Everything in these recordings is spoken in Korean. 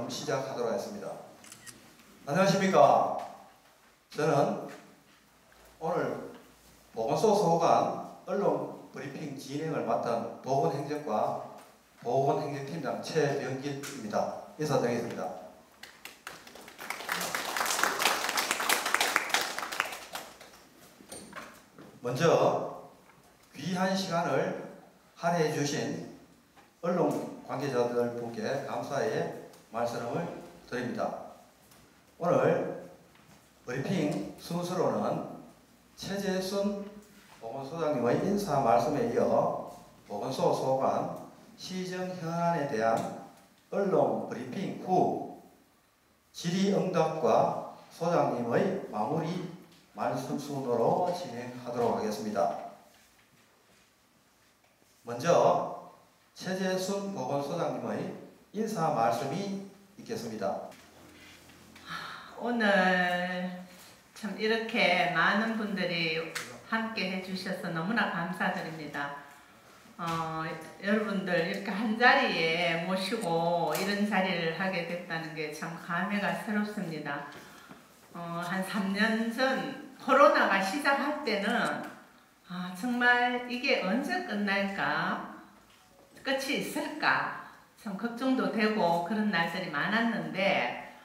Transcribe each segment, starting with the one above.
말씀 시작하도록 하겠습니다. 안녕하십니까. 저는 오늘 보건소 소관 언론 브리핑 진행을 맡은 보건행정과 보건행정팀장 최병길입니다. 인사드리겠습니다. 먼저 귀한 시간을 할애해 주신 언론 관계자들 분께 감사의 말씀을 드립니다. 오늘 브리핑 순서로는 최재순 보건소장님의 인사 말씀에 이어 보건소 소관 시정 현안에 대한 언론 브리핑 후 질의응답과 소장님의 마무리 말씀 순으로 진행하도록 하겠습니다. 먼저 최재순 보건소장님의 인사 말씀이 있겠습니다. 오늘 참 이렇게 많은 분들이 함께 해주셔서 너무나 감사드립니다. 여러분들 이렇게 한 자리에 모시고 이런 자리를 하게 됐다는 게 참 감회가 새롭습니다. 한 3년 전 코로나가 시작할 때는 정말 이게 언제 끝날까? 끝이 있을까? 참 걱정도 되고 그런 날들이 많았는데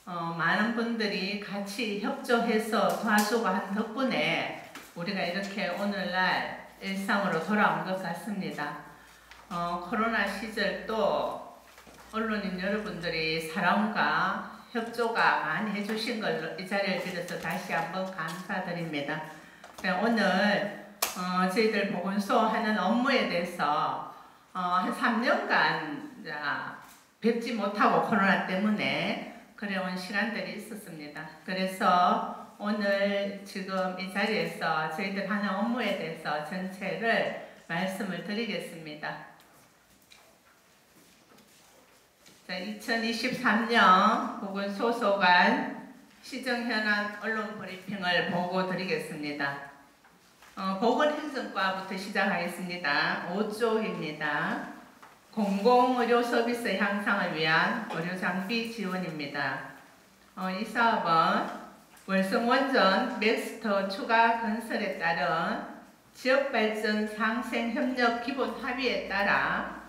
많은 분들이 같이 협조해서 도와주고 한 덕분에 우리가 이렇게 오늘날 일상으로 돌아온 것 같습니다. 코로나 시절 또 언론인 여러분들이 사랑과 협조가 많이 해주신 걸로 이 자리를 빌어서 다시 한번 감사드립니다. 오늘 저희들 보건소 하는 업무에 대해서 한 3년간 뵙지 못하고 코로나 때문에 그래온 시간들이 있었습니다. 그래서 오늘 지금 이 자리에서 저희들 하는 업무에 대해서 전체를 말씀을 드리겠습니다. 2023년 보건소 소관 시정현안 언론 브리핑을 보고 드리겠습니다. 보건행정과부터 시작하겠습니다. 5쪽입니다. 공공의료 서비스 향상을 위한 의료장비 지원입니다. 이 사업은 월성원전 맥스터 추가 건설에 따른 지역발전 상생협력 기본 합의에 따라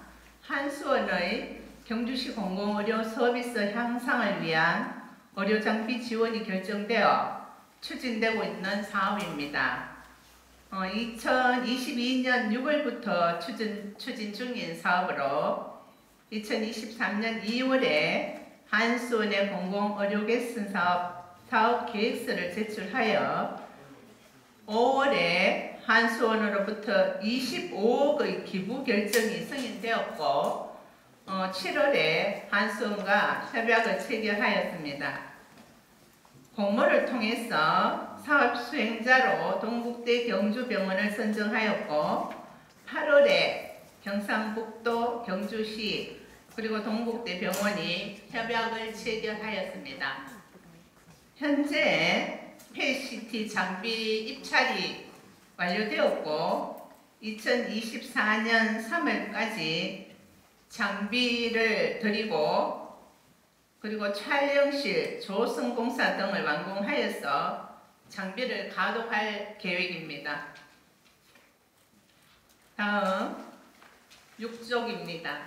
한수원의 경주시 공공의료 서비스 향상을 위한 의료장비 지원이 결정되어 추진되고 있는 사업입니다. 2022년 6월부터 추진 중인 사업으로 2023년 2월에 한수원의 공공의료개선 사업 계획서를 제출하여 5월에 한수원으로부터 25억의 기부 결정이 승인되었고 7월에 한수원과 협약을 체결하였습니다. 공모를 통해서 사업 수행자로 동국대 경주병원을 선정하였고 8월에 경상북도 경주시 그리고 동국대 병원이 협약을 체결하였습니다. 현재 PET-CT 장비 입찰이 완료되었고 2024년 3월까지 장비를 드리고 그리고 촬영실, 조성공사 등을 완공하여서 장비를 가동할 계획입니다. 다음 6쪽입니다.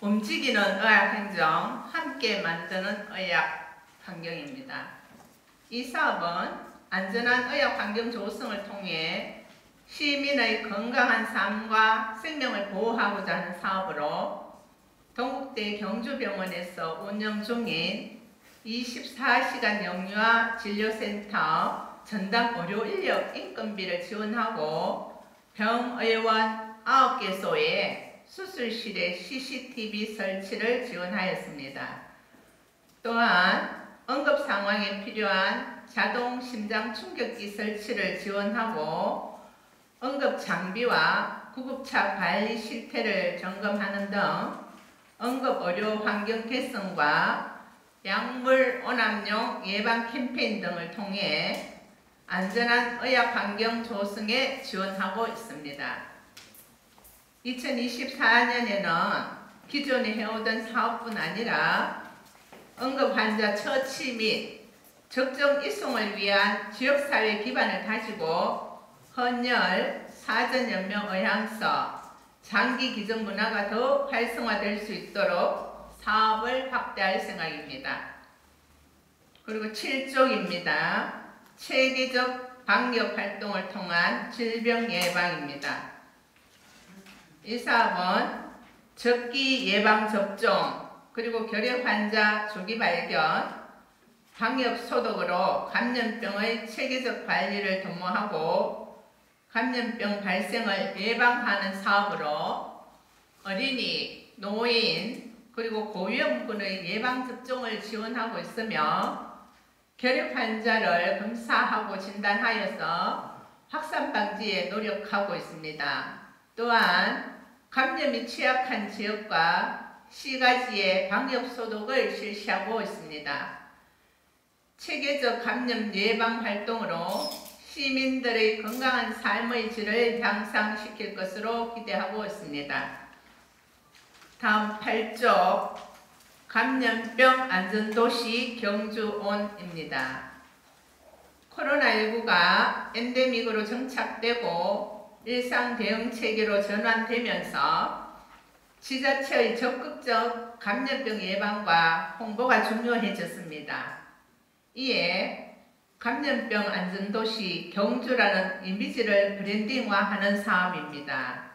움직이는 의학행정, 함께 만드는 의학환경입니다. 이 사업은 안전한 의학환경 조성을 통해 시민의 건강한 삶과 생명을 보호하고자 하는 사업으로 동국대 경주병원에서 운영 중인 24시간 영유아 진료센터 전담 의료 인력 인건비를 지원하고 병의원 9개소에 수술실에 CCTV 설치를 지원하였습니다. 또한 응급 상황에 필요한 자동 심장 충격기 설치를 지원하고 응급 장비와 구급차 관리 실태를 점검하는 등 응급 의료 환경 개선과 약물 오남용 예방 캠페인 등을 통해 안전한 의학 환경 조성에 지원하고 있습니다. 2024년에는 기존에 해오던 사업뿐 아니라 응급환자 처치 및 적정 이송을 위한 지역사회 기반을 다지고 헌혈, 사전연명의향서, 장기기증 문화가 더욱 활성화될 수 있도록 사업을 확대할 생각입니다. 그리고 7쪽입니다. 체계적 방역활동을 통한 질병 예방입니다. 이 사업은 적기 예방접종, 그리고 결핵환자 조기 발견, 방역 소독으로 감염병의 체계적 관리를 도모하고 감염병 발생을 예방하는 사업으로 어린이, 노인, 그리고 고위험군의 예방접종을 지원하고 있으며 결핵 환자를 검사하고 진단하여서 확산 방지에 노력하고 있습니다. 또한 감염이 취약한 지역과 시가지의 방역 소독을 실시하고 있습니다. 체계적 감염 예방 활동으로 시민들의 건강한 삶의 질을 향상시킬 것으로 기대하고 있습니다. 다음 8쪽 감염병 안전도시 경주온입니다. 코로나19가 엔데믹으로 정착되고 일상 대응 체계로 전환되면서 지자체의 적극적 감염병 예방과 홍보가 중요해졌습니다. 이에 감염병 안전도시 경주라는 이미지를 브랜딩화하는 사업입니다.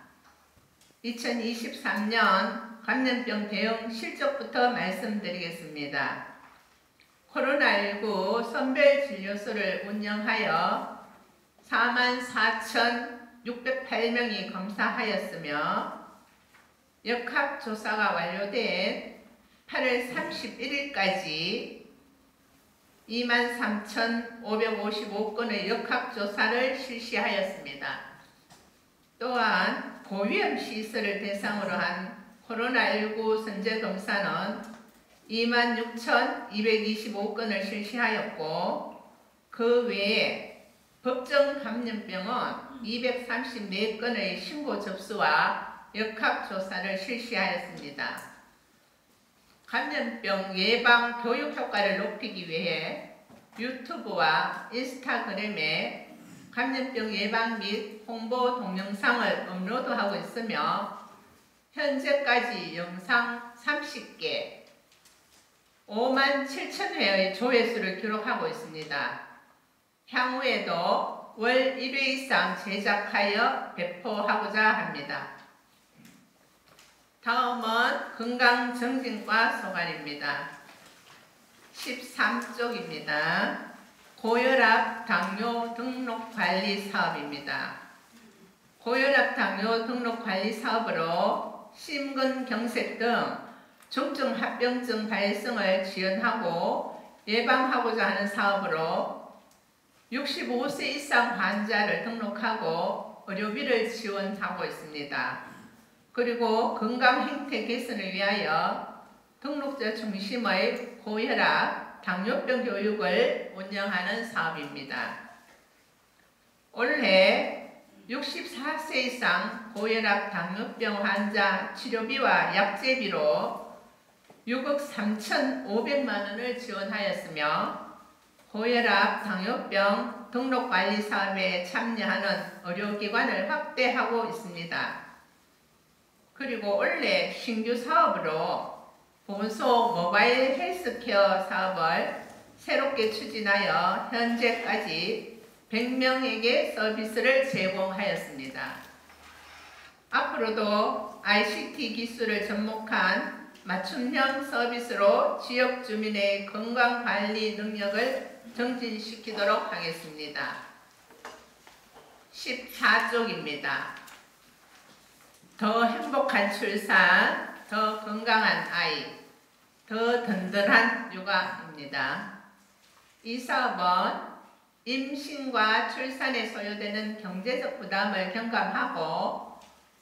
2023년 감염병 대응 실적부터 말씀드리겠습니다. 코로나19 선별진료소를 운영하여 44,608명이 검사하였으며 역학조사가 완료된 8월 31일까지 23,555건의 역학조사를 실시하였습니다. 또한 고위험 시설을 대상으로 한 코로나19 선제검사는 26,225건을 실시하였고 그 외에 법정 감염병은 234건의 신고 접수와 역학조사를 실시하였습니다. 감염병 예방 교육 효과를 높이기 위해 유튜브와 인스타그램에 감염병 예방 및 홍보 동영상을 업로드하고 있으며 현재까지 영상 30개, 57,000회의 조회수를 기록하고 있습니다. 향후에도 월 1회 이상 제작하여 배포하고자 합니다. 다음은 건강정진과 소관입니다. 13쪽입니다. 고혈압 당뇨 등록관리 사업입니다. 고혈압 당뇨 등록관리 사업으로 심근경색 등 중증 합병증 발생을 지원하고 예방하고자 하는 사업으로 65세 이상 환자를 등록하고 의료비를 지원하고 있습니다. 그리고 건강 행태 개선을 위하여 등록자 중심의 고혈압, 당뇨병 교육을 운영하는 사업입니다. 올해 64세 이상 고혈압, 당뇨병 환자 치료비와 약제비로 6억 3,500만 원을 지원하였으며 고혈압, 당뇨병 등록관리 사업에 참여하는 의료기관을 확대하고 있습니다. 그리고 올해 신규 사업으로 보건소 모바일 헬스케어 사업을 새롭게 추진하여 현재까지 100명에게 서비스를 제공하였습니다. 앞으로도 ICT 기술을 접목한 맞춤형 서비스로 지역 주민의 건강관리 능력을 정진시키도록 하겠습니다. 14쪽입니다. 더 행복한 출산, 더 건강한 아이, 더 든든한 육아입니다. 이 사업은 임신과 출산에 소요되는 경제적 부담을 경감하고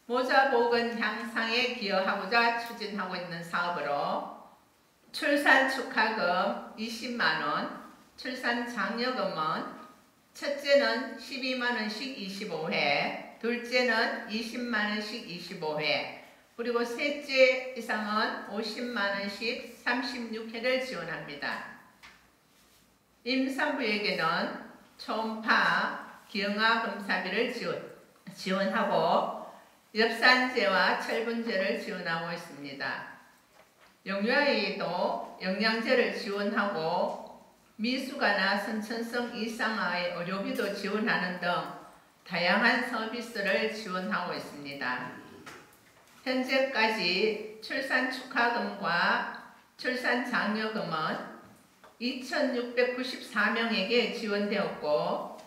모자보건 향상에 기여하고자 추진하고 있는 사업으로 출산 축하금 20만원, 출산 장려금은 첫째는 12만원씩 25회, 둘째는 20만원씩 25회, 그리고 셋째 이상은 50만 원씩 36회를 지원합니다. 임산부에게는 초음파, 기형아 검사비를 지원하고 엽산제와 철분제를 지원하고 있습니다. 영유아에도 영양제를 지원하고 미숙아나 선천성 이상의 의료비도 지원하는 등 다양한 서비스를 지원하고 있습니다. 현재까지 출산 축하금과 출산 장려금은 2,694명에게 지원되었고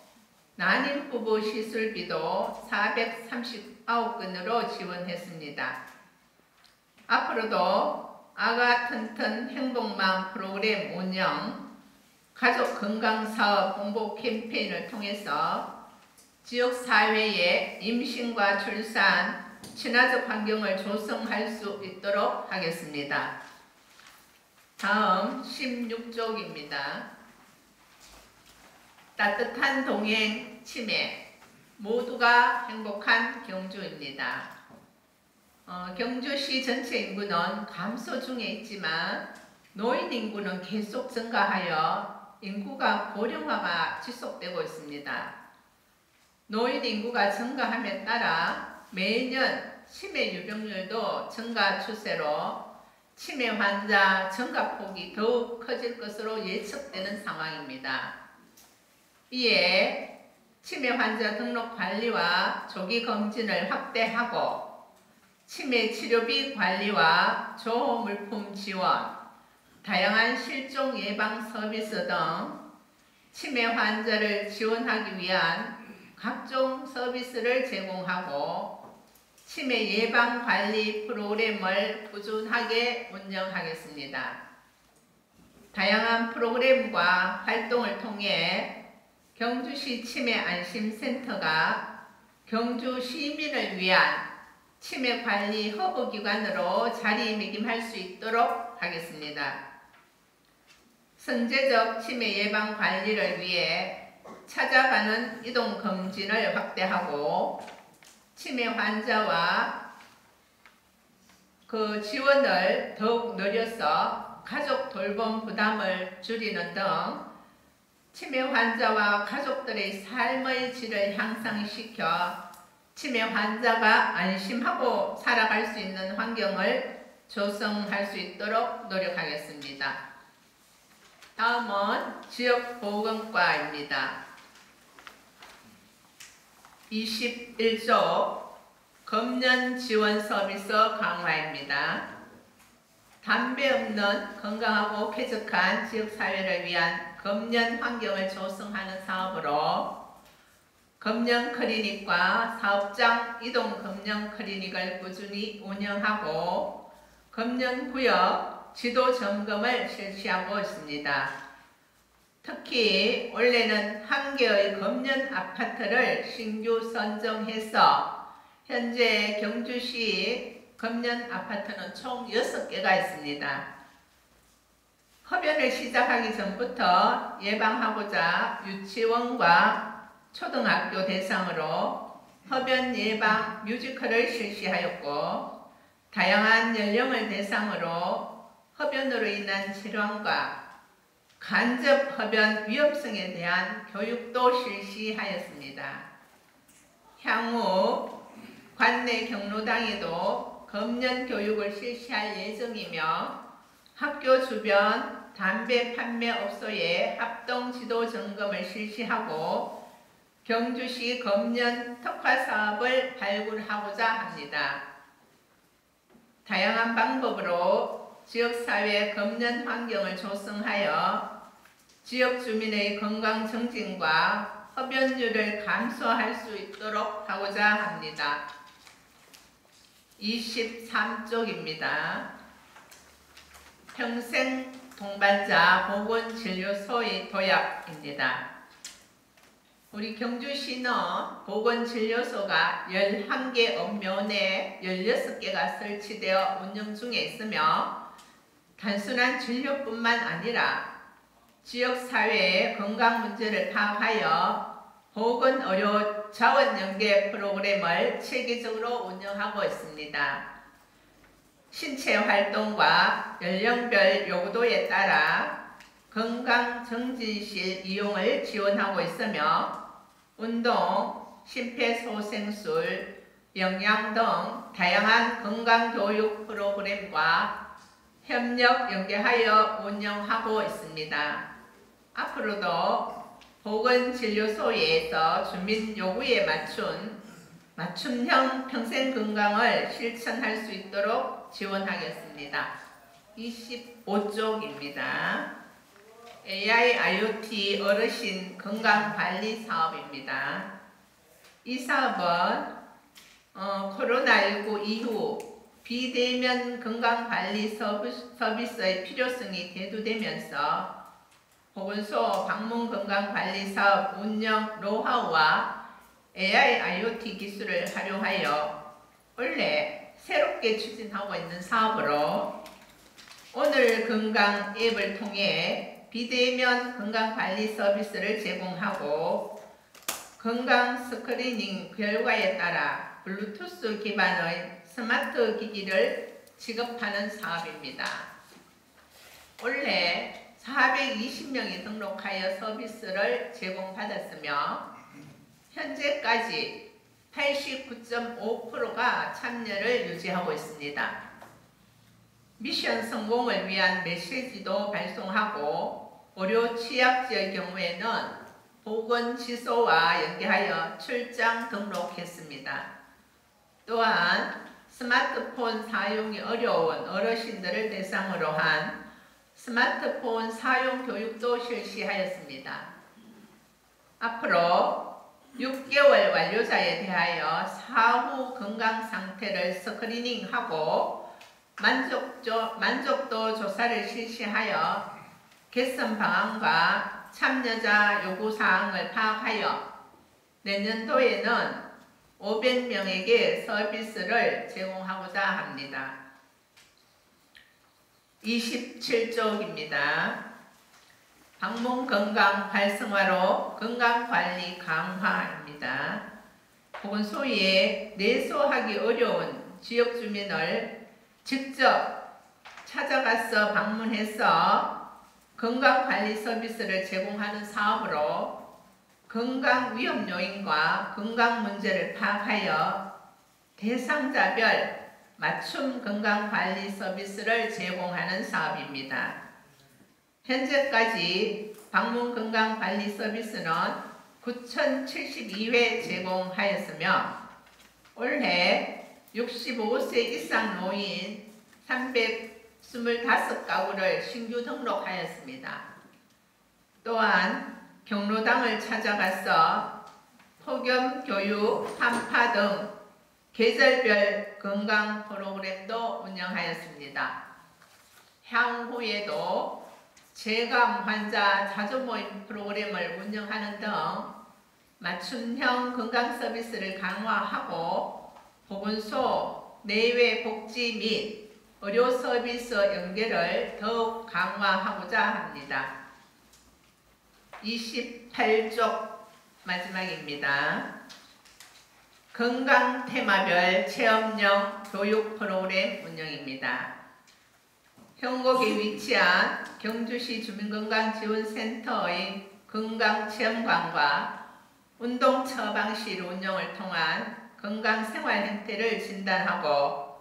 난임 부부 시술비도 439건으로 지원했습니다. 앞으로도 아가 튼튼 행복맘 프로그램 운영, 가족 건강사업 홍보 캠페인을 통해서 지역사회의 임신과 출산, 친화적 환경을 조성할 수 있도록 하겠습니다. 다음 16쪽입니다. 따뜻한 동행 치매, 모두가 행복한 경주입니다. 경주시 전체 인구는 감소 중에 있지만 노인 인구는 계속 증가하여 인구가 고령화가 지속되고 있습니다. 노인 인구가 증가함에 따라 매년 치매 유병률도 증가 추세로 치매 환자 증가폭이 더욱 커질 것으로 예측되는 상황입니다. 이에 치매 환자 등록 관리와 조기 검진을 확대하고 치매 치료비 관리와 조호 물품 지원, 다양한 실종 예방 서비스 등 치매 환자를 지원하기 위한 각종 서비스를 제공하고 치매 예방 관리 프로그램을 꾸준하게 운영하겠습니다. 다양한 프로그램과 활동을 통해 경주시 치매 안심센터가 경주 시민을 위한 치매 관리 허브기관으로 자리매김할 수 있도록 하겠습니다. 선제적 치매 예방 관리를 위해 찾아가는 이동 검진을 확대하고 치매 환자와 그 지원을 더욱 늘려서 가족 돌봄 부담을 줄이는 등 치매 환자와 가족들의 삶의 질을 향상시켜 치매 환자가 안심하고 살아갈 수 있는 환경을 조성할 수 있도록 노력하겠습니다. 다음은 지역보건과입니다. 21조 금연 지원 서비스 강화입니다. 담배 없는 건강하고 쾌적한 지역사회를 위한 금연 환경을 조성하는 사업으로 금연 클리닉과 사업장 이동 금연 클리닉을 꾸준히 운영하고 금연 구역 지도 점검을 실시하고 있습니다. 특히 올해는 1개의 금연 아파트를 신규 선정해서 현재 경주시 금연 아파트는 총 6개가 있습니다. 흡연을 시작하기 전부터 예방하고자 유치원과 초등학교 대상으로 흡연 예방 뮤지컬을 실시하였고 다양한 연령을 대상으로 흡연으로 인한 질환과 간접 흡연 위험성에 대한 교육도 실시하였습니다. 향후 관내 경로당에도 금연 교육을 실시할 예정이며 학교 주변 담배 판매 업소에 합동 지도 점검을 실시하고 경주시 금연 특화 사업을 발굴하고자 합니다. 다양한 방법으로 지역사회 금연 환경을 조성하여 지역 주민의 건강 증진과 흡연율을 감소할 수 있도록 하고자 합니다. 23쪽입니다. 평생 동반자 보건진료소의 도약입니다. 우리 경주시는 보건진료소가 11개 읍면 내 16개가 설치되어 운영 중에 있으며 단순한 진료뿐만 아니라 지역사회의 건강 문제를 파악하여 보건의료 자원 연계 프로그램을 체계적으로 운영하고 있습니다. 신체 활동과 연령별 요구도에 따라 건강정진실 이용을 지원하고 있으며 운동, 심폐소생술, 영양 등 다양한 건강교육 프로그램과 협력 연계하여 운영하고 있습니다. 앞으로도 보건진료소에서 주민 요구에 맞춤형 평생건강을 실천할 수 있도록 지원하겠습니다. 25쪽입니다. AI IoT 어르신 건강관리 사업입니다. 이 사업은 코로나19 이후 비대면 건강관리 서비스의 필요성이 대두되면서 보건소 방문 건강관리 사업 운영 노하우와 AI IoT 기술을 활용하여 원래 새롭게 추진하고 있는 사업으로 오늘 건강 앱을 통해 비대면 건강관리 서비스를 제공하고 건강 스크리닝 결과에 따라 블루투스 기반의 스마트 기기를 지급하는 사업입니다. 원래 420명이 등록하여 서비스를 제공받았으며 현재까지 89.5%가 참여를 유지하고 있습니다. 미션 성공을 위한 메시지도 발송하고 의료 취약지의 경우에는 보건지소와 연계하여 출장 등록했습니다. 또한 스마트폰 사용이 어려운 어르신들을 대상으로 한 스마트폰 사용 교육도 실시하였습니다. 앞으로 6개월 완료자에 대하여 사후 건강 상태를 스크리닝하고 만족도 조사를 실시하여 개선 방안과 참여자 요구사항을 파악하여 내년도에는 500명에게 서비스를 제공하고자 합니다. 27쪽입니다. 방문 건강 활성화로 건강관리 강화입니다. 보건소에 내소하기 어려운 지역 주민을 직접 찾아가서 방문해서 건강관리 서비스를 제공하는 사업으로 건강 위험 요인과 건강 문제를 파악하여 대상자별 맞춤 건강관리 서비스를 제공하는 사업입니다. 현재까지 방문 건강관리 서비스는 9,072회 제공하였으며 올해 65세 이상 노인 325가구를 신규 등록하였습니다. 또한 경로당을 찾아가서 폭염 교육, 한파 등 계절별 건강 프로그램도 운영하였습니다. 향후에도 재감 환자 자주 모임 프로그램을 운영하는 등 맞춤형 건강 서비스를 강화하고 보건소 내외 복지 및 의료 서비스 연계를 더욱 강화하고자 합니다. 28쪽 마지막입니다. 건강 테마별 체험형 교육 프로그램 운영입니다. 형곡에 위치한 경주시 주민건강지원센터의 건강체험관과 운동처방실 운영을 통한 건강생활 행태를 진단하고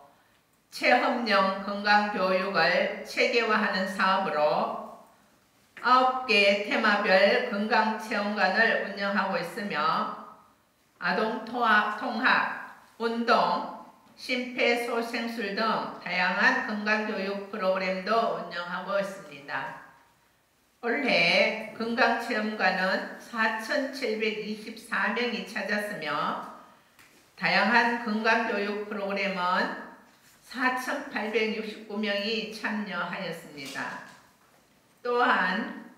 체험형 건강교육을 체계화하는 사업으로 9개 테마별 건강체험관을 운영하고 있으며 아동통학, 운동, 심폐소생술 등 다양한 건강교육 프로그램도 운영하고 있습니다. 올해 건강체험관은 4,724명이 찾았으며 다양한 건강교육 프로그램은 4,869명이 참여하였습니다. 또한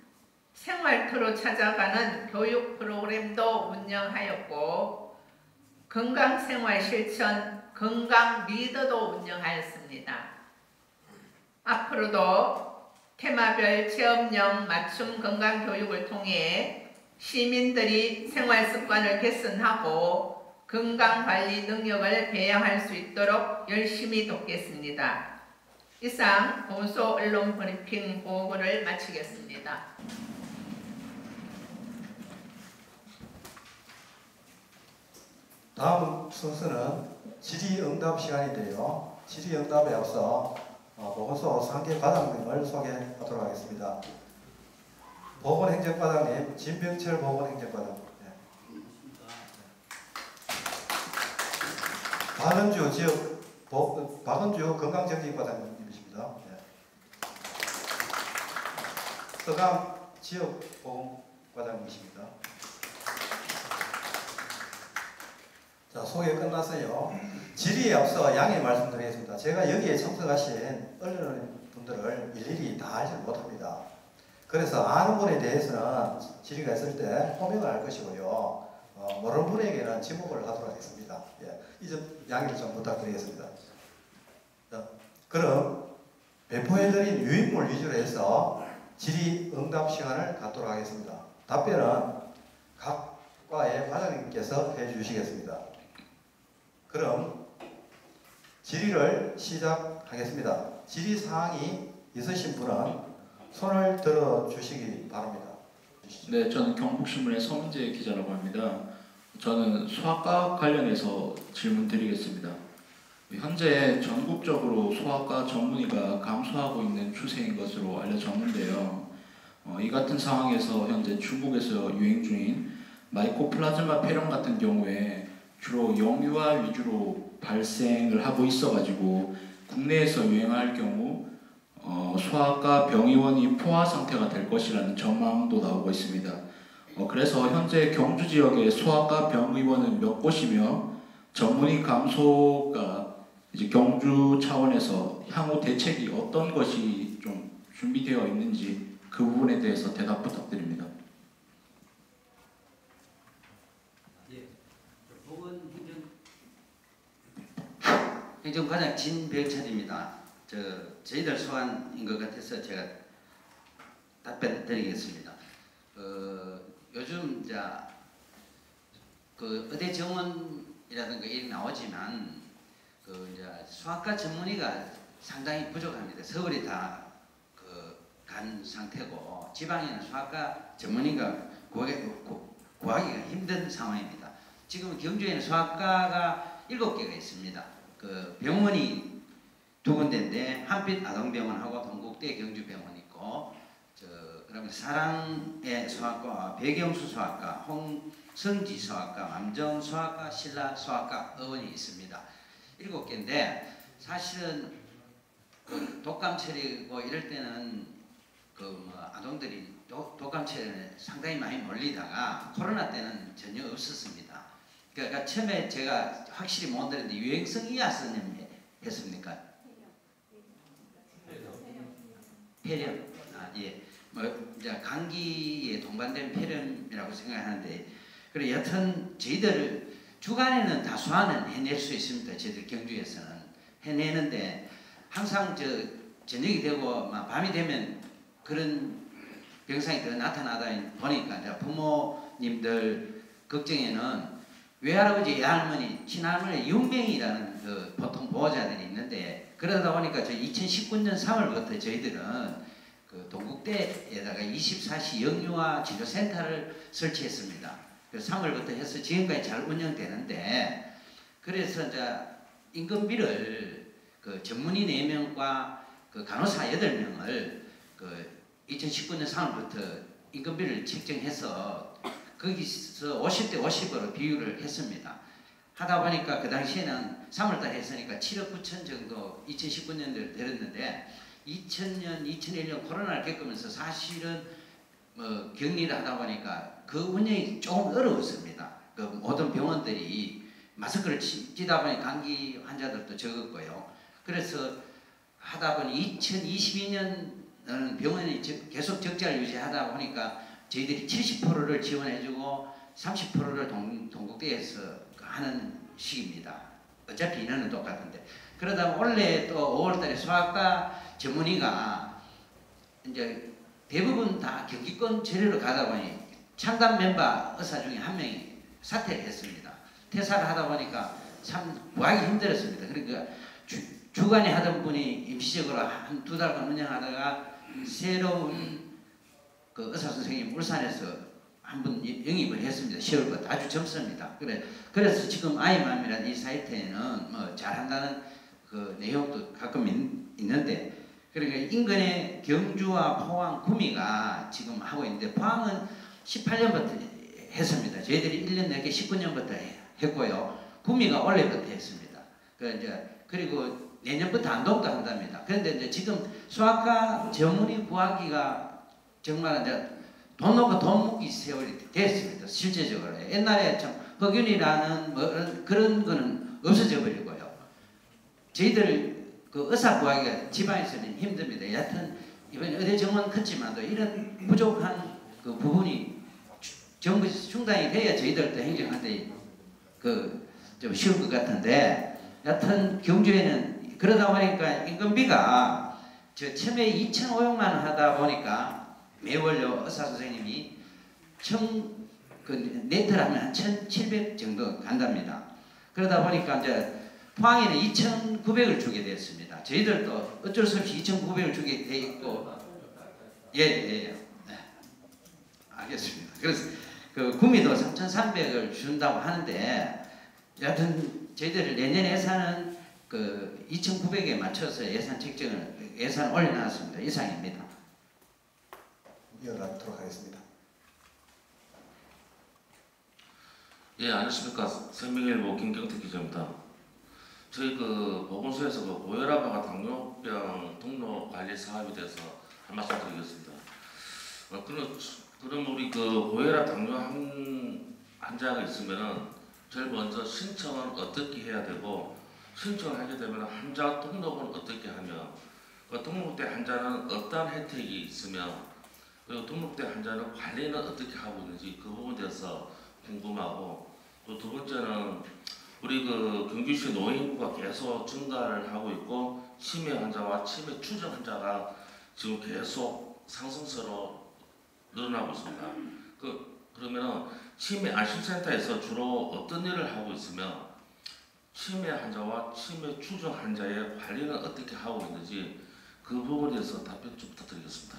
생활터로 찾아가는 교육 프로그램도 운영하였고 건강생활 실천 건강 리더도 운영하였습니다. 앞으로도 테마별 체험형 맞춤 건강교육을 통해 시민들이 생활습관을 개선하고 건강관리 능력을 배양할 수 있도록 열심히 돕겠습니다. 이상 보건소 언론 브리핑 보고를 마치겠습니다. 다음 순서는 질의응답 시간인데요. 질의응답에 앞서 보건소 상계 과장님을 소개하도록 하겠습니다. 보건행정과장님 진병철 보건행정과장. 네. 박은주 건강정책과장님이십니다. 네. 서강 지역보건과장님이십니다. 자, 소개 끝났어요. 질의에 앞서 양해 말씀드리겠습니다. 제가 여기에 참석하신 언론분들을 일일이 다 알지 못합니다. 그래서 아는 분에 대해서는 질의가 있을 때 호명을 할 것이고요. 모르는 분에게는 지목을 하도록 하겠습니다. 예, 이 점 양해를 좀 부탁드리겠습니다. 자, 그럼 배포해드린 유인물 위주로 해서 질의응답 시간을 갖도록 하겠습니다. 답변은 각 과의 과장님께서 해주시겠습니다. 그럼 질의를 시작하겠습니다. 질의사항이 있으신 분은 손을 들어주시기 바랍니다. 네, 저는 경북신문의 서민재 기자라고 합니다. 저는 소아과 관련해서 질문 드리겠습니다. 현재 전국적으로 소아과 전문의가 감소하고 있는 추세인 것으로 알려졌는데요. 이 같은 상황에서 현재 중국에서 유행 중인 마이코플라즈마 폐렴 같은 경우에 주로 영유아 위주로 발생을 하고 있어가지고 국내에서 유행할 경우 소아과 병의원이 포화 상태가 될 것이라는 전망도 나오고 있습니다. 그래서 현재 경주 지역의 소아과 병의원은 몇 곳이며 전문의 감소가 이제 경주 차원에서 향후 대책이 어떤 것이 좀 준비되어 있는지 그 부분에 대해서 대답 부탁드립니다. 행정과장 진병철입니다. 저희들 소관인 것 같아서 제가 답변 드리겠습니다. 요즘 이제 그 의대 정원이라든가 이런 나오지만 이제 소아과 전문의가 상당히 부족합니다. 서울이 다 간 상태고 지방에는 소아과 전문의가 구하기가 힘든 상황입니다. 지금 경주에는 소아과가 7개가 있습니다. 병원이 2군데인데 한빛 아동병원하고 동국대 경주병원 있고 그다음에 사랑의 소아과, 배경수 소아과, 홍성지 소아과, 남정 소아과, 신라 소아과 의원이 있습니다. 7개인데 사실은 독감 처리고 이럴 때는 아동들이 독감 처리에 상당히 많이 몰리다가 코로나 때는 전혀 없었습니다. 그러니까 처음에 제가 확실히 못 들었는데 유행성 이하선염 했습니까? 폐렴. 예. 이제 감기에 동반된 폐렴이라고 생각하는데, 그래 여튼 저희들 주간에는 다소화는 해낼 수 있습니다. 저희들 경주에서는 해내는데 항상 저녁이 되고 밤이 되면 그런 병상이 더 나타나다 보니까 이제 부모님들 걱정에는 외할아버지, 외할머니, 친할머니 6명이라는 보통 보호자들이 있는데, 그러다 보니까 2019년 3월부터 저희들은 동국대에다가 24시 영유아 치료센터를 설치했습니다. 그래서 3월부터 해서 지금까지 잘 운영되는데, 그래서 이제 인건비를 전문의 4명과 간호사 8명을 2019년 3월부터 인건비를 책정해서 거기서 50대 50으로 비율을 했습니다. 하다 보니까 그 당시에는 3월달에 했으니까 7억 9천 정도 2019년도에 들었는데 2000년, 2001년 코로나를 겪으면서 사실은 격리를 하다 보니까 그 운영이 조금 어려웠습니다. 모든 병원들이 마스크를 쓰다 보니 감기 환자들도 적었고요. 그래서 하다 보니 2022년은 병원이 계속 적자를 유지하다 보니까 저희들이 70%를 지원해주고 30%를 동국대에서 하는 식입니다. 어차피 인원은 똑같은데. 그러다 올해 또 5월달에 소아과 전문의가 이제 대부분 다 경기권 제료로 가다 보니 창단 멤버 의사 중에 한 명이 사퇴를 했습니다. 퇴사를 하다 보니까 참 구하기 힘들었습니다. 그러니까 주간에 하던 분이 임시적으로 한 2달간 운영하다가 새로운 그 의사 선생님 울산에서 한 분 영입을 했습니다. 10월부터 아주 젊습니다. 그래서 지금 아이맘이라는 이 사이트에는 뭐 잘한다는 그 내용도 가끔 있는데, 그러니까 인근의 경주와 포항, 구미가 지금 하고 있는데, 포항은 18년부터 했습니다. 저희들이 1년 넘게 19년부터 했고요. 구미가 올해부터 했습니다. 그리고 내년부터 안동도 한답니다. 그런데 이제 지금 수학과 전문의 구하기가 정말 이제 돈 놓고 돈 묻기 세월이 됐습니다. 실제적으로. 옛날에 참 흑윤이라는 뭐 그런 거는 없어져 버리고요. 저희들 그 의사 구하기가 지방에서는 힘듭니다. 여하튼 이번에 의대 정원 컸지만도 이런 부족한 그 부분이 전부 충당이 돼야 저희들도 행정하는데 그 좀 쉬울 것 같은데, 여하튼 경주에는 그러다 보니까 인건비가 저 처음에 2,500만 원 하다 보니까 매월요 의사 선생님이 그 네트를 하면 한 1,700 정도 간답니다. 그러다 보니까 이제 포항에는 2,900을 주게 됐습니다. 저희들도 어쩔 수 없이 2,900을 주게 돼 있고, 네. 알겠습니다. 그래서 그 구미도 3,300을 준다고 하는데, 여하튼 저희들 내년 예산은 그 2,900에 맞춰서 예산 올려놨습니다. 이상입니다. 이어가도록 하겠습니다. 예, 안녕하십니까. 생명일보 김경태 기자입니다. 저희 그 보건소에서 그 고혈압과 당뇨병 등록 관리 사업에 대해서 한 말씀 드리겠습니다. 그럼 우리 그 고혈압 당뇨 환자가 있으면은 제일 먼저 신청은 어떻게 해야 되고, 신청을 하게 되면 환자 등록은 어떻게 하며, 그 등록된 환자는 어떤 혜택이 있으며, 그리고 등록된 환자는 관리는 어떻게 하고 있는지 그 부분에 대해서 궁금하고, 또 두 번째는 우리 그 경주시 노인구가 계속 증가를 하고 있고, 치매 환자와 치매 추정 환자가 지금 계속 상승세로 늘어나고 있습니다. 그러면은 치매 안심센터에서 주로 어떤 일을 하고 있으며, 치매 환자와 치매 추정 환자의 관리는 어떻게 하고 있는지 그 부분에 대해서 답변 좀 부탁드리겠습니다.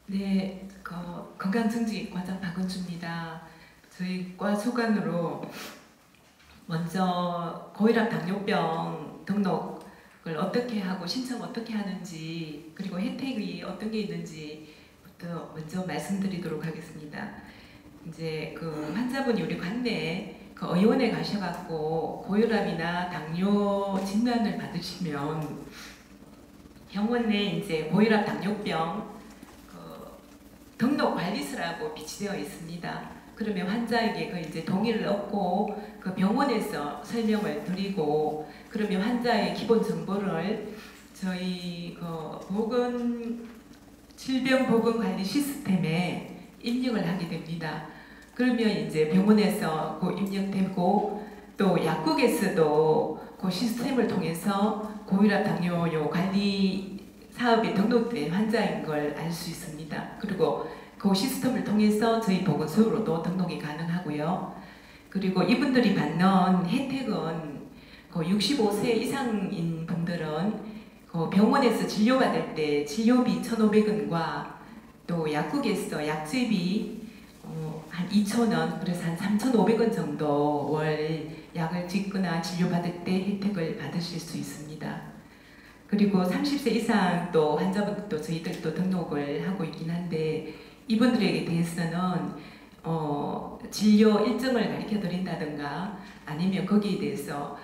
네, 건강증진과장 박은주입니다. 저희 과 소관으로 먼저 고혈압 당뇨병 등록을 어떻게 하고 신청 어떻게 하는지, 그리고 혜택이 어떤 게 있는지부터 먼저 말씀드리도록 하겠습니다. 이제 그 환자분이 우리 관내에 그 의원에 가셔갖고 고혈압이나 당뇨 진단을 받으시면 병원 내 이제 고혈압 당뇨병 등록관리서라고 비치되어 있습니다. 그러면 환자에게 그 이제 동의를 얻고 그 병원에서 설명을 드리고, 그러면 환자의 기본 정보를 저희 그 질병보건관리 시스템에 입력을 하게 됩니다. 그러면 이제 병원에서 그 입력되고, 또 약국에서도 그 시스템을 통해서 고혈압 당뇨 관리 사업에 등록된 환자인 걸 알 수 있습니다. 그리고 그 시스템을 통해서 저희 보건소로도 등록이 가능하고요. 그리고 이분들이 받는 혜택은 그 65세 이상인 분들은 그 병원에서 진료받을 때 진료비 1,500원과 또 약국에서 약제비 한 2,000원, 그래서 한 3,500원 정도 월 약을 짓거나 진료받을 때 혜택을 받으실 수 있습니다. 그리고 30세 이상 또 환자분들도 저희들도 등록을 하고 있긴 한데, 이분들에게 대해서는 진료 일정을 가르쳐 드린다든가 아니면 거기에 대해서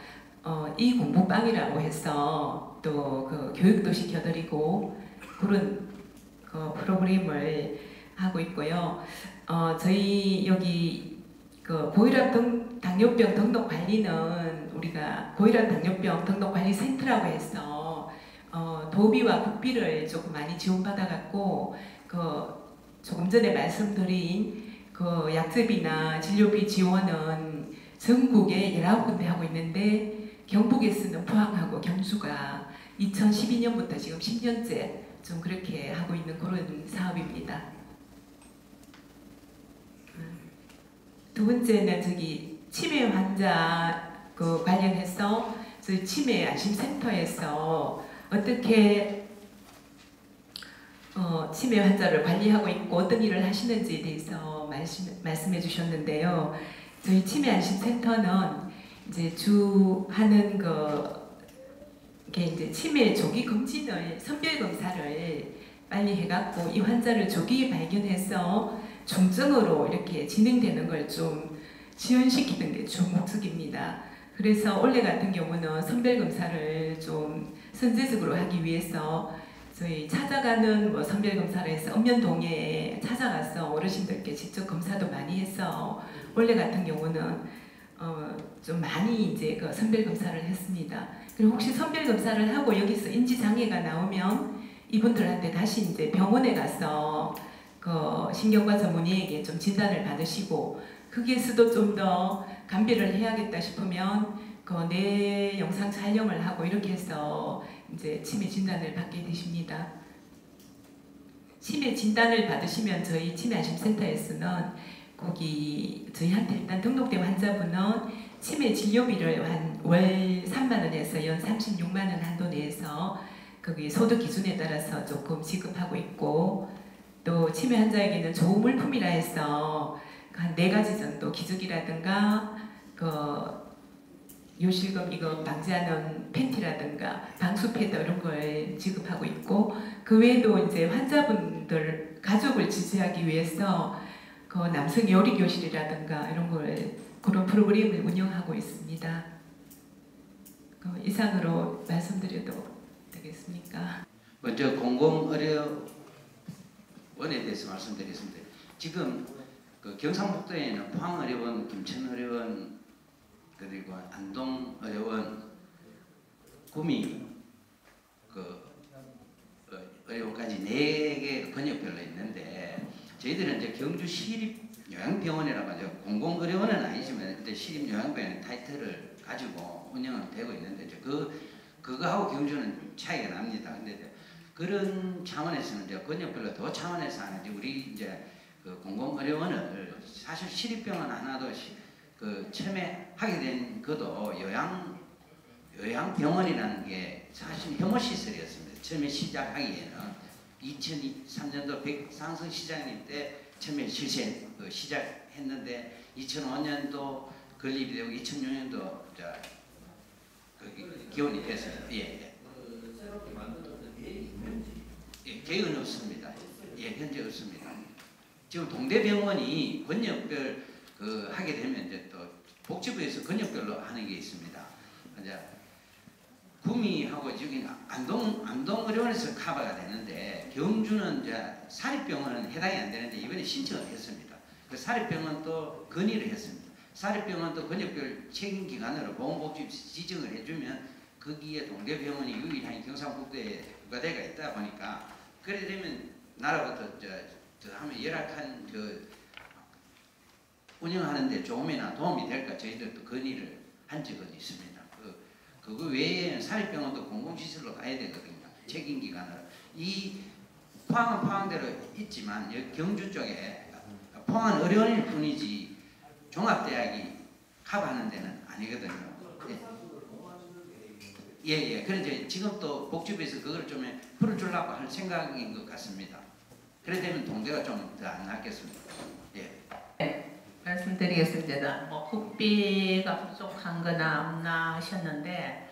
이 공부방이라고 해서 또 그 교육도 시켜드리고 그런 그 프로그램을 하고 있고요. 저희 여기 그 고혈압 당뇨병 등록 관리는 우리가 고혈압 당뇨병 등록 관리 센터라고 해서 도비와 국비를 조금 많이 지원받아갖고 그 조금 전에 말씀드린 그 약제비나 진료비 지원은 전국에 19군데 하고 있는데, 경북에서는 포항하고 경주가 2012년부터 지금 10년째 좀 그렇게 하고 있는 그런 사업입니다. 두 번째는 저기 치매 환자 그 관련해서 저희 치매 안심센터에서 어떻게 치매 환자를 관리하고 있고 어떤 일을 하시는지에 대해서 말씀해 주셨는데요. 저희 치매 안심센터는 이제 주 하는 게 이제 치매 조기 검진을 선별 검사를 빨리 해갖고 이 환자를 조기 발견해서 중증으로 이렇게 진행되는 걸 좀 지연시키는 게 주 목적입니다. 그래서 올해 같은 경우는 선별 검사를 좀 선제적으로 하기 위해서 저희 찾아가는 뭐 선별 검사를 해서 읍면동에 찾아가서 어르신들께 직접 검사도 많이 해서 올해 같은 경우는 좀 많이 이제 그 선별 검사를 했습니다. 그리고 혹시 선별 검사를 하고 여기서 인지 장애가 나오면 이분들한테 다시 이제 병원에 가서 그 신경과 전문의에게 좀 진단을 받으시고 거기에서도 좀 더 감비를 해야겠다 싶으면 그 뇌 영상 촬영을 하고 이렇게 해서 이제 치매 진단을 받게 되십니다. 치매 진단을 받으시면 저희 치매 안심센터에서는 거기 저희한테 일단 등록된 환자분은 치매 진료비를 한 월 3만 원에서 연 36만 원 한도 내에서 거기 소득 기준에 따라서 조금 지급하고 있고 또 치매 환자에게는 좋은 물품이라 해서 한 4가지 정도 기저귀라든가 요실금 이거 방지하는 팬티라든가 방수 패드 이런 걸 지급하고 있고 그 외에도 이제 환자분들 가족을 지지하기 위해서 그 남성 요리 교실이라든가 이런 걸 그런 프로그램을 운영하고 있습니다. 이상으로 말씀드려도 되겠습니까? 먼저 공공의료원에 대해서 말씀드리겠습니다. 지금 그 경상북도에는 포항의료원, 김천의료원, 그리고 안동의료원, 구미 의료원까지 4개 권역별로 있는데 저희들은 이제 경주 시립요양병원이라고 하죠. 공공의료원은 아니지만 근데 시립요양병원 타이틀을 가지고 운영은 되고 있는데 이제 그거하고 경주는 차이가 납니다. 근데 그런 차원에서는 이제 권역별로 더 차원에서 하는지 우리 이제 그 공공의료원을 사실 시립병원 하나도 그 처음에 하게 된 것도 요양병원이라는 게 사실 혐오시설이었습니다. 처음에 시작하기에는 2003년도 백상성 시장님 때 처음에 시작했는데 2005년도 건립이 되고 2006년도 기원이 됐어요. 새롭게 만들었던 계획은 없습니다. 현재 없습니다. 지금 동대병원이 권역별 하게 되면 이제 또 복지부에서 권역별로 하는 게 있습니다. 이제 구미하고 지금 안동의료원에서 커버가 되는데 경주는 이제 사립병원은 해당이 안 되는데 이번에 신청을 했습니다. 그 사립병원도 건의를 했습니다. 사립병원도 권역별 책임기관으로 보건복지 지정을 해주면 거기에 동대병원이 유일한 경상북도에 부과대가 있다 보니까 그래 되면 나라부터 하면 열악한 운영하는데 조금이나 도움이 될까 저희들도 건의를 한 적은 있습니다. 그거 외에 사립병원도 공공시설로 가야 되거든요. 책임기관으로. 이 포항은 포항대로 있지만 여기 경주 쪽에 포항은 의료원일 뿐이지 종합대학이 커버하는 데는 아니거든요. 예. 그런데 지금 또 복지부에서 그걸 좀 풀어주려고 할 생각인 것 같습니다. 그래 되면 동대가 좀 더 안 낫겠습니다. 예. 네, 말씀드리겠습니다. 뭐 국비가 부족한 거나 없나 하셨는데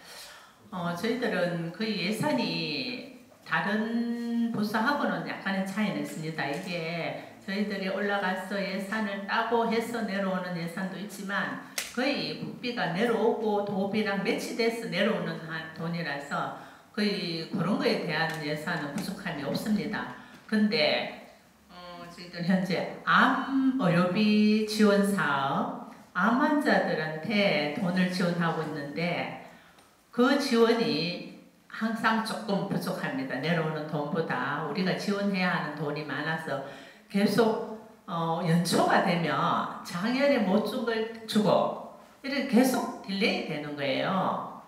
저희들은 그 예산이 다른 부서하고는 약간의 차이는 있습니다. 이게 저희들이 올라가서 예산을 따고 해서 내려오는 예산도 있지만 거의 국비가 내려오고 도비랑 매치돼서 내려오는 돈이라서 거의 그런 거에 대한 예산은 부족함이 없습니다. 근데 저희들 현재 암 의료비 지원 사업, 암 환자들한테 돈을 지원하고 있는데 그 지원이 항상 조금 부족합니다. 내려오는 돈보다 우리가 지원해야 하는 돈이 많아서 계속 연초가 되면 작년에 못 준 걸 주고 이렇게 계속 딜레이 되는 거예요.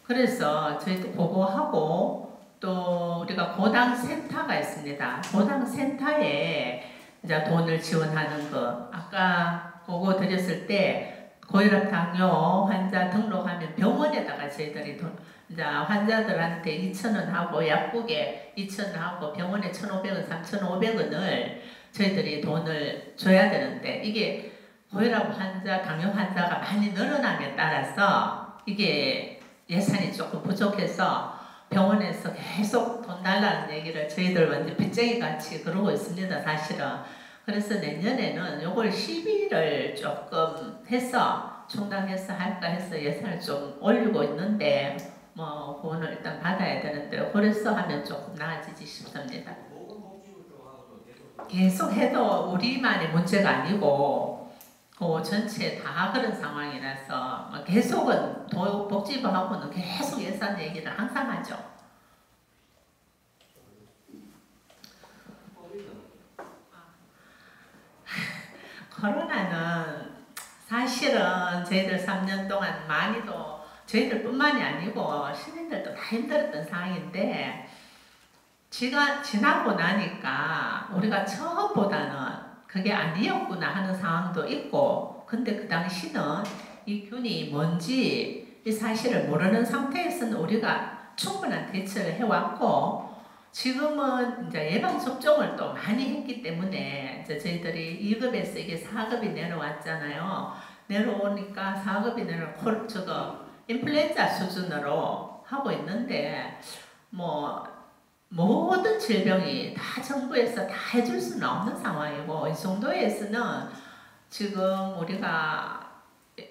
그래서 저희도 보고하고 또 우리가 고당센터가 있습니다. 고당센터에 이제 돈을 지원하는 거 아까 보고 드렸을 때 고혈압 당뇨 환자 등록하면 병원에다가 저희들이 이제 환자들한테 2,000원 하고 약국에 2,000원 하고 병원에 1,500원, 3,500원을 저희들이 돈을 줘야 되는데 이게 고혈압 환자, 당뇨 환자가 많이 늘어남에 따라서 이게 예산이 조금 부족해서 병원에서 계속 돈 달라는 얘기를 저희들 완전 빚쟁이 같이 그러고 있습니다, 사실은. 그래서 내년에는 요걸 시비를 조금 해서 충당해서 할까 해서 예산을 좀 올리고 있는데 뭐 그거는 일단 받아야 되는데 그래서 하면 조금 나아지지 싶습니다. 계속 해도 우리만의 문제가 아니고 그 전체 다 그런 상황이라서 계속은 복지부하고는 계속 예산 얘기를 항상 하죠. 코로나는 사실은 저희들 3년 동안 많이도 저희들뿐만이 아니고 시민들도 다 힘들었던 상황인데 지나고 나니까 우리가 처음보다는 그게 아니었구나 하는 상황도 있고 근데 그 당시는 이 균이 뭔지 이 사실을 모르는 상태에서는 우리가 충분한 대처를 해왔고 지금은 이제 예방접종을 또 많이 했기 때문에 이제 저희들이 2급에서 이게 4급이 내려왔잖아요. 내려오니까 4급이 내려오고 저거 인플루엔자 수준으로 하고 있는데 뭐 모든 질병이 다 정부에서 다 해줄 수는 없는 상황이고 이 정도에서는 지금 우리가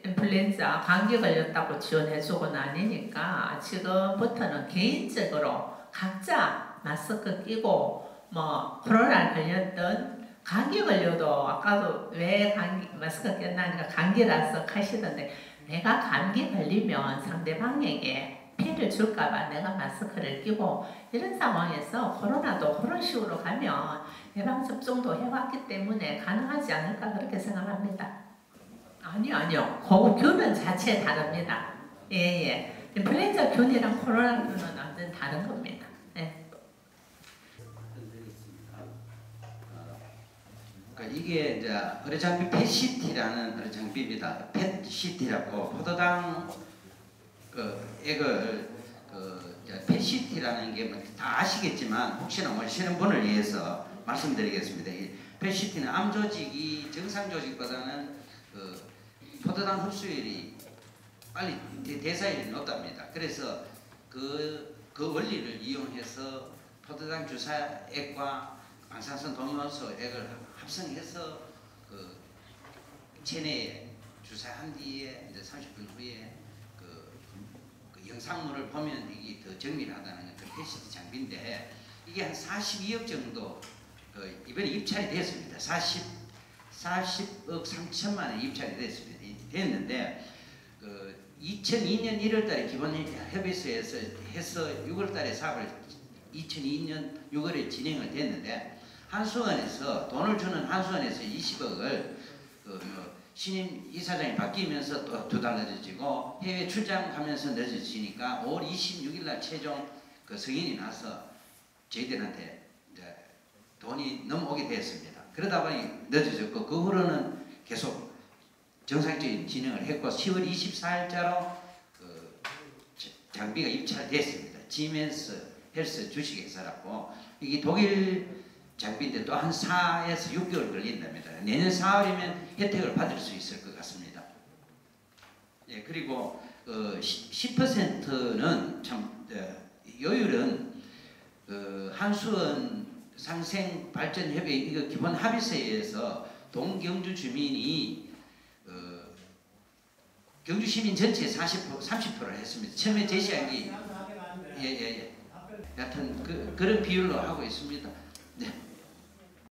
인플루엔자 감기 걸렸다고 지원해주고는 아니니까 지금부터는 개인적으로 각자 마스크 끼고 뭐 코로나 걸렸던 감기 걸려도 아까도 왜 마스크 꼈나니까 감기라서 하시던데 내가 감기 걸리면 상대방에게 피해를 줄까봐 내가 마스크를 끼고 이런 상황에서 코로나도 그런 식으로 가면 예방접종도 해왔기 때문에 가능하지 않을까 그렇게 생각합니다. 아니요. 그 균은 자체 다릅니다. 예. 인플루엔자 균이랑 코로나 균은 완전 다른 겁니다. 네. 이게 이제 의료장비 펫시티라는 의료장비입니다. 펫시티라고 포도당 액을 펫시티라는 게 다 아시겠지만 혹시나 모르시는 분을 위해서 말씀드리겠습니다. 이 펫시티는 암 조직이 정상 조직보다는 포도당 흡수율이 빨리 대사율이 높답니다. 그래서 그 원리를 이용해서 포도당 주사액과 광산성 동요소 액을 합성해서 체내에 주사한 뒤에 이제 30분 후에 그 영상물을 보면 이게 더 정밀하다는 그 펫시티 장비인데 이게 한 42억 정도 이번에 입찰이 됐습니다. 40억 3천만 원 입찰이 됐는데 2002년 1월달에 기본 협의서에서 해서 6월달에 사업을 2002년 6월에 진행을 됐는데 한수원에서 돈을 주는 한수원에서 20억을 신임 이사장이 바뀌면서 또 2달 늦어지고 해외 출장 가면서 늦어지니까 5월 26일 날 최종 그 승인이 나서 저희들한테 이제 돈이 넘어오게 됐습니다. 그러다 보니 늦어졌고 그 후로는 계속 정상적인 진행을 했고 10월 24일자로 장비가 입찰됐습니다. 지멘스 헬스 주식회사라고 이게 독일 장비인데 또 한 4에서 6개월 걸린답니다. 내년 4월이면 혜택을 받을 수 있을 것 같습니다. 예, 그리고 10%는 참 요율은 한수원 상생발전협의 이거 기본 합의서에서 동경주 주민이 경주 시민 전체 30%를 했습니다. 처음에 제시한 게 여하튼 그런 비율로 하고 있습니다. 네.